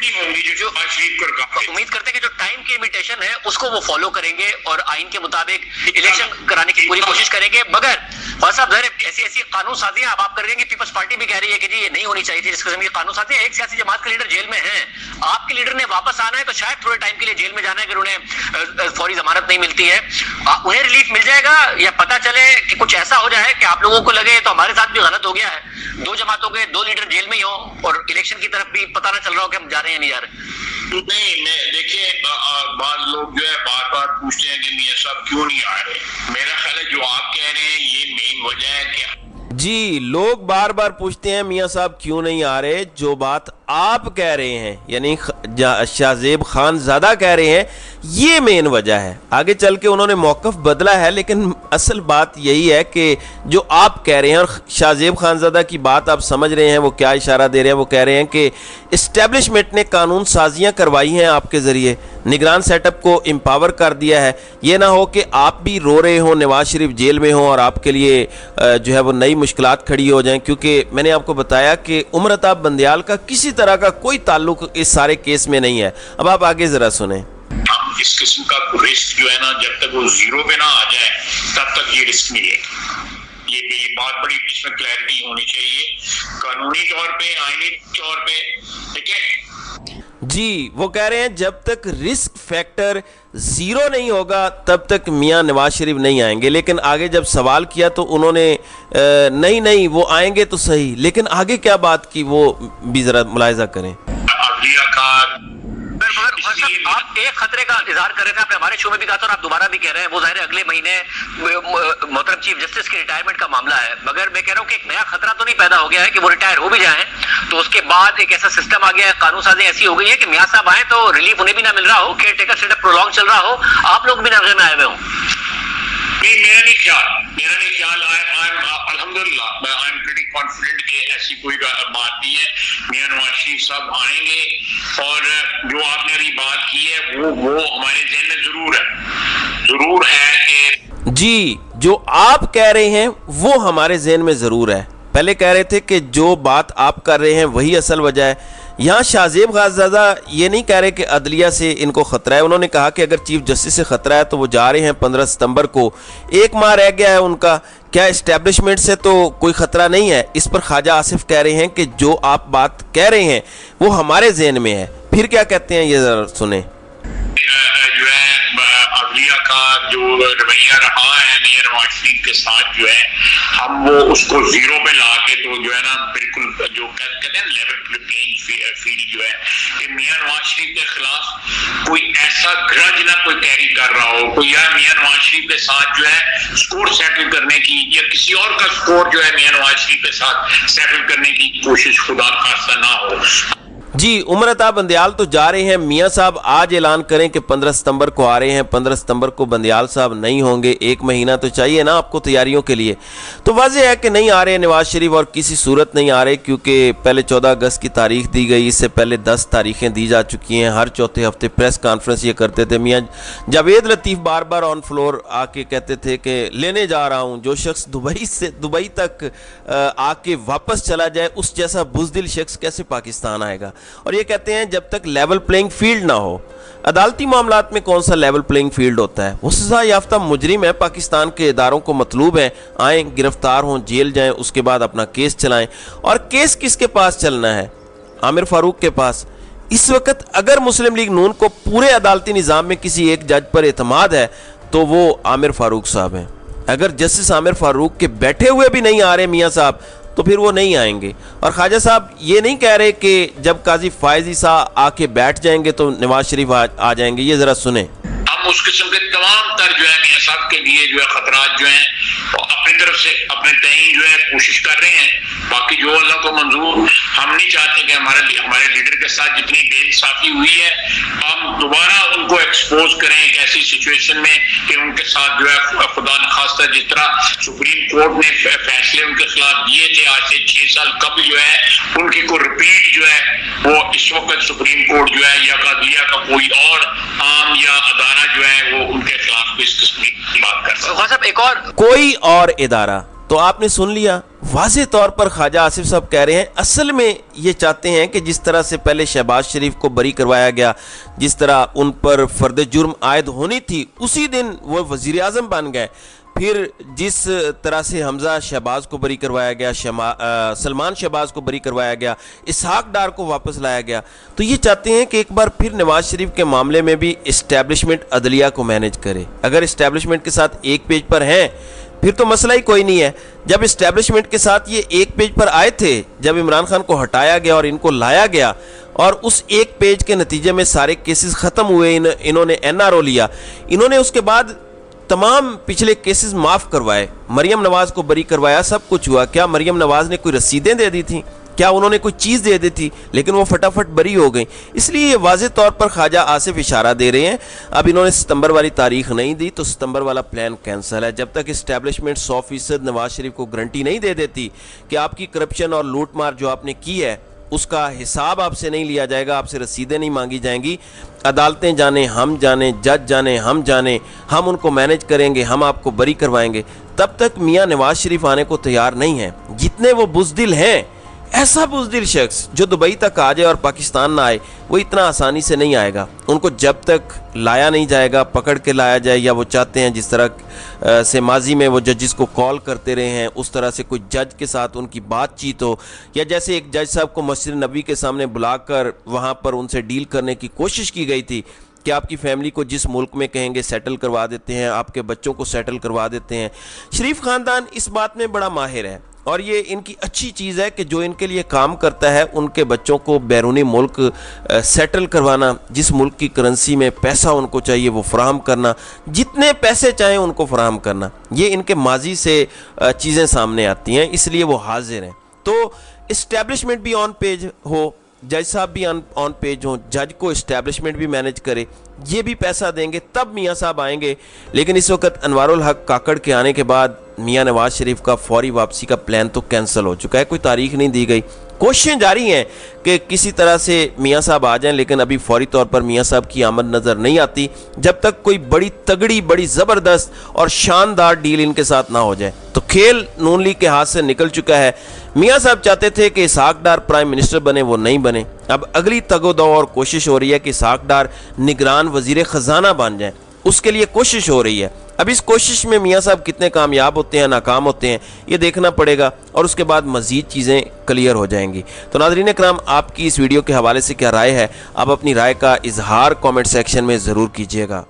نہیں ہوں گی جو نواز شریف کو رکاوٹ. امید کرتے ہیں کہ جو ٹائم کی لمیٹیشن ہے اس کو وہ فالو کریں گے اور آئین کے مطابق الیکشن کرانے کی پوری کوشش کریں گے. مگر خواجہ صاحب ظاہر ایسی قانون سازیاں اب آپ کر رہے ہیں کہ پیپلز پارٹی بھی کہہ رہی ہے کہ جی یہ نہیں ہونی چاہیے تھی اس قسم کی قانون سازیاں. ایک سیاسی جماعت کے لیڈر جیل میں ہیں, آپ کے لیڈر نے واپس آنا ہے تو شاید تھوڑے ٹائم کے لیے جیل میں جانا ہے اگر انہیں فوری ضمانت نہیں ملتی ہے. انہیں ریلیف مل جائے گا یا پتہ چلے کہ کچھ ایسا ہو جائے کہ آپ لوگوں کو لگے تو ہمارے ساتھ بھی غلط ہو گیا ہے, دو جماعتوں کے دو لیڈر جیل میں ہی ہوں اور الیکشن کی طرف بھی پتہ نہ چل رہا ہو کہ ہم جا رہے ہیں یا نہیں جا رہے. نہیں, میں دیکھیے بعض لوگ جو ہے بار بار پوچھتے ہیں کہ میاں صاحب کیوں نہیں آ رہے. میرا خیال ہے جو آپ کہہ رہے ہیں یہ مین وجہ ہے کہ جی لوگ بار بار پوچھتے ہیں میاں صاحب کیوں نہیں آ رہے. جو بات آپ کہہ رہے ہیں یعنی شاہ زیب خان زادہ کہہ رہے ہیں یہ مین وجہ ہے. آگے چل کے انہوں نے موقف بدلا ہے لیکن اصل بات یہی ہے کہ جو آپ کہہ رہے ہیں, اور شاہ زیب خان زادہ کی بات آپ سمجھ رہے ہیں وہ کیا اشارہ دے رہے ہیں. وہ کہہ رہے ہیں کہ اسٹیبلشمنٹ نے قانون سازیاں کروائی ہیں آپ کے ذریعے, نگران سیٹ اپ کو امپاور کر دیا ہے. یہ نہ ہو کہ آپ بھی رو رہے ہوں, نواز شریف جیل میں ہوں اور آپ کے لیے جو ہے وہ نئی مشکلات کھڑی ہو جائیں. کیونکہ میں نے آپ کو بتایا کہ عمر عطاب بندیال کا کسی طرح کا کوئی تعلق اس سارے کیس میں نہیں ہے. اب آپ آگے ذرا سنیں. ہم اس قسم کا رسک جو ہے نا جب تک وہ زیرو پہ نہ آ جائے تب تک یہ رسک نہیں ہے. یہ بات بڑی اس میں کلیئرٹی ہونی چاہیے قانونی طور پہ, آئینی طور پہ. ٹھیک ہے جی, وہ کہہ رہے ہیں جب تک رسک فیکٹر زیرو نہیں ہوگا تب تک میاں نواز شریف نہیں آئیں گے. لیکن آگے جب سوال کیا تو انہوں نے نہیں وہ آئیں گے تو صحیح, لیکن آگے کیا بات کی وہ بھی ذرا ملاحظہ کریں. مگر آپ ایک خطرے کا اظہار کر رہے تھے, آپ نے ہمارے شو میں بھی کہا تھا اور آپ دوبارہ بھی کہہ رہے ہیں, وہ ظاہر ہے اگلے مہینے محترم چیف جسٹس کی ریٹائرمنٹ کا معاملہ ہے. مگر میں کہہ رہا ہوں کہ ایک نیا خطرہ تو نہیں پیدا ہو گیا ہے کہ وہ ریٹائر ہو بھی جائیں تو اس کے بعد ایک ایسا سسٹم آ گیا ہے, قانون سازی ایسی ہو گئی ہے کہ میاں صاحب آئیں تو ریلیف انہیں بھی نہ مل رہا ہو, caretaker set up prolong چل رہا ہو, آپ لوگ بھی نرغے میں آئے ہوئے ہوں. نہیں, میرا نہیں خیال الحمدللہ آئی ایم پریٹی کانفیڈنٹ کہ ایسی کوئی بات نہیں ہے. میاں نواز شریف صاحب آئیں گے اور جو آپ نے ابھی بات کی ہے وہ ہمارے ذہن میں ضرور ہے کہ جی جو آپ کہہ رہے ہیں وہ ہمارے ذہن میں ضرور ہے. پہلے کہہ رہے تھے کہ جو بات آپ کر رہے ہیں وہی اصل وجہ ہے. یہاں شاہ زیب خان زادہ یہ نہیں کہہ رہے کہ عدلیہ سے ان کو خطرہ ہے. انہوں نے کہا کہ اگر چیف جسٹس سے خطرہ ہے تو وہ جا رہے ہیں 15 ستمبر کو, 1 ماہ رہ گیا ہے ان کا. کیا اسٹیبلشمنٹ سے تو کوئی خطرہ نہیں ہے؟ اس پر خواجہ آصف کہہ رہے ہیں کہ جو آپ بات کہہ رہے ہیں وہ ہمارے ذہن میں ہے. پھر کیا کہتے ہیں یہ ذرا سنیں. جو ہے عدلیہ کا جو رویہ رہا ہے میاں نواز شریف کے ساتھ جو ہے ہم وہ اس کو زیرو پہ لا کے تو جو ہے نا بالکل جو کہتے ہیں لیول پلینگ فیلڈ جو ہے کہ میاں نواز شریف کے خلاف کوئی ایسا گرج نہ کوئی کیری کر رہا ہو, کوئی یا میاں نواز شریف کے ساتھ جو ہے سکور سیٹل کرنے کی یا کسی اور کا سکور جو ہے میاں نواز شریف کے ساتھ سیٹل کرنے کی کوشش خدا خواستہ نہ ہو. جی عمر عطاب بندیال تو جا رہے ہیں. میاں صاحب آج اعلان کریں کہ 15 ستمبر کو آ رہے ہیں, 15 ستمبر کو بندیال صاحب نہیں ہوں گے. 1 مہینہ تو چاہیے نا آپ کو تیاریوں کے لیے. تو واضح ہے کہ نہیں آ رہے نواز شریف, اور کسی صورت نہیں آ رہے کیونکہ پہلے 14 اگست کی تاریخ دی گئی, اس سے پہلے 10 تاریخیں دی جا چکی ہیں. ہر چوتھے ہفتے پریس کانفرنس یہ کرتے تھے. میاں جاوید لطیف بار بار آن فلور آ کے کہتے تھے کہ لینے جا رہا ہوں. جو شخص دبئی تک آ کے واپس چلا جائے اس جیسا بزدل شخص کیسے پاکستان آئے گا. اور یہ کہتے ہیں جب تک لیول پلینگ فیلڈ نہ ہو. عدالتی معاملات میں کون سا لیول پلینگ فیلڈ ہوتا ہے؟ وہ سزا یافتہ مجرم ہے, پاکستان کے اداروں کو مطلوب ہے آئیں, گرفتار ہوں, جیل جائیں, اس کے بعد اپنا کیس چلائیں. اور کیس کس کے پاس چلنا ہے؟ عامر فاروق کے پاس. اس وقت اگر مسلم لیگ نون کو پورے عدالتی نظام میں کسی ایک جج پر اعتماد ہے تو وہ عامر فاروق صاحب ہیں. اگر جسٹس عامر فاروق کے بیٹھے ہوئے بھی نہیں آ رہے میاں صاحب تو پھر وہ نہیں آئیں گے. اور خواجہ صاحب یہ نہیں کہہ رہے کہ جب قاضی فائز عیسیٰ آ کے بیٹھ جائیں گے تو نواز شریف آ جائیں گے. یہ ذرا سنیں. ہم اس قسم کے تمام تر جو ہے میاں صاحب کے لیے جو ہے خطرات جو ہیں اپنی طرف سے اپنے تئیں جو ہے کوشش کر رہے ہیں. باقی جو اللہ کو منظور, ہم نہیں چاہتے کہ ہمارے لیڈر کے ساتھ جتنی بے انصافی ہوئی ہے ہم دوبارہ ان کو ایکسپوز کریں ایک ایسی سچویشن میں کہ ان کے ساتھ جو ہے خدا نخواستہ جس طرح سپریم کورٹ نے فیصلے ان کے خلاف دیے تھے آج سے 6 سال قبل جو ہے ان کی کوئی رپیٹ جو ہے وہ اس وقت سپریم کورٹ جو ہے یا قاضیہ کا کوئی اور عام یا ادارہ جو ہے وہ ان کے خلاف اس قسم کی بات کر سکتا ہے. ایک اور کوئی اور ادارہ تو آپ نے سن لیا, واضح طور پر خواجہ آصف صاحب کہہ رہے ہیں اصل میں یہ چاہتے ہیں کہ جس طرح سے پہلے شہباز شریف کو بری کروایا گیا، جس طرح ان پر فرد جرم عائد ہونی تھی اسی دن وہ وزیر اعظم بن گئے، پھر جس طرح سے حمزہ شہباز کو بری کروایا گیا، سلمان شہباز کو بری کروایا گیا، اسحاق ڈار کو واپس لایا گیا، تو یہ چاہتے ہیں کہ ایک بار پھر نواز شریف کے معاملے میں بھی اسٹیبلشمنٹ عدلیہ کو مینیج کرے۔ اگر اسٹیبلشمنٹ کے ساتھ ایک پیج پر ہیں پھر تو مسئلہ ہی کوئی نہیں ہے۔ جب اسٹیبلشمنٹ کے ساتھ یہ ایک پیج پر آئے تھے، جب عمران خان کو ہٹایا گیا اور ان کو لایا گیا اور اس ایک پیج کے نتیجے میں سارے کیسز ختم ہوئے، انہوں نے این آر او لیا، انہوں نے اس کے بعد تمام پچھلے کیسز معاف کروائے، مریم نواز کو بری کروایا، سب کچھ ہوا۔ کیا مریم نواز نے کوئی رسیدیں دے دی تھیں؟ کیا انہوں نے کوئی چیز دے دی تھی؟ لیکن وہ فٹافٹ بری ہو گئیں۔ اس لیے یہ واضح طور پر خواجہ آصف اشارہ دے رہے ہیں، اب انہوں نے ستمبر والی تاریخ نہیں دی تو ستمبر والا پلان کینسل ہے۔ جب تک اسٹیبلشمنٹ 100% نواز شریف کو گارنٹی نہیں دے دیتی کہ آپ کی کرپشن اور لوٹ مار جو آپ نے کی ہے اس کا حساب آپ سے نہیں لیا جائے گا، آپ سے رسیدیں نہیں مانگی جائیں گی، عدالتیں جانیں ہم جانیں، جج جانیں ہم جانیں، ہم ان کو مینیج کریں گے، ہم آپ کو بری کروائیں گے، تب تک میاں نواز شریف آنے کو تیار نہیں ہیں۔ جتنے وہ بزدل ہیں، ایسا بزدل شخص جو دبئی تک آ جائے اور پاکستان نہ آئے وہ اتنا آسانی سے نہیں آئے گا۔ ان کو جب تک لایا نہیں جائے گا، پکڑ کے لایا جائے، یا وہ چاہتے ہیں جس طرح سے ماضی میں وہ ججز کو کال کرتے رہے ہیں اس طرح سے کوئی جج کے ساتھ ان کی بات چیت ہو، یا جیسے ایک جج صاحب کو مسجد نبوی کے سامنے بلا کر وہاں پر ان سے ڈیل کرنے کی کوشش کی گئی تھی کہ آپ کی فیملی کو جس ملک میں کہیں گے سیٹل کروا دیتے ہیں، آپ کے بچوں کو سیٹل کروا دیتے ہیں۔ شریف خاندان اس بات میں بڑا ماہر ہے اور یہ ان کی اچھی چیز ہے کہ جو ان کے لیے کام کرتا ہے ان کے بچوں کو بیرونی ملک سیٹل کروانا، جس ملک کی کرنسی میں پیسہ ان کو چاہیے وہ فراہم کرنا، جتنے پیسے چاہیں ان کو فراہم کرنا، یہ ان کے ماضی سے چیزیں سامنے آتی ہیں، اس لیے وہ حاضر ہیں۔ تو اسٹیبلشمنٹ بھی آن پیج ہو، جج صاحب بھی آن پیج ہوں، جج کو اسٹیبلشمنٹ بھی مینیج کرے، یہ بھی پیسہ دیں گے تب میاں صاحب آئیں گے۔ لیکن اس وقت انوار الحق کاکڑ کے آنے کے بعد میاں نواز شریف کا فوری واپسی کا پلان تو کینسل ہو چکا ہے، کوئی تاریخ نہیں دی گئی، کوششیں جاری ہیں کہ کسی طرح سے میاں صاحب آ جائیں، لیکن ابھی فوری طور پر میاں صاحب کی آمد نظر نہیں آتی جب تک کوئی بڑی تگڑی، بڑی زبردست اور شاندار ڈیل ان کے ساتھ نہ ہو جائے۔ تو کھیل نون لیگ کے ہاتھ سے نکل چکا ہے۔ میاں صاحب چاہتے تھے کہ اسحاق ڈار پرائم منسٹر بنے، وہ نہیں بنے۔ اب اگلی تگ و دو اور کوشش ہو رہی ہے کہ اسحاق ڈار نگران وزیر خزانہ بن جائیں، اس کے لیے کوشش ہو رہی ہے۔ اب اس کوشش میں میاں صاحب کتنے کامیاب ہوتے ہیں، ناکام ہوتے ہیں، یہ دیکھنا پڑے گا اور اس کے بعد مزید چیزیں کلیئر ہو جائیں گی۔ تو ناظرین اکرام، آپ کی اس ویڈیو کے حوالے سے کیا رائے ہے؟ آپ اپنی رائے کا اظہار کامنٹ سیکشن میں ضرور کیجیے گا۔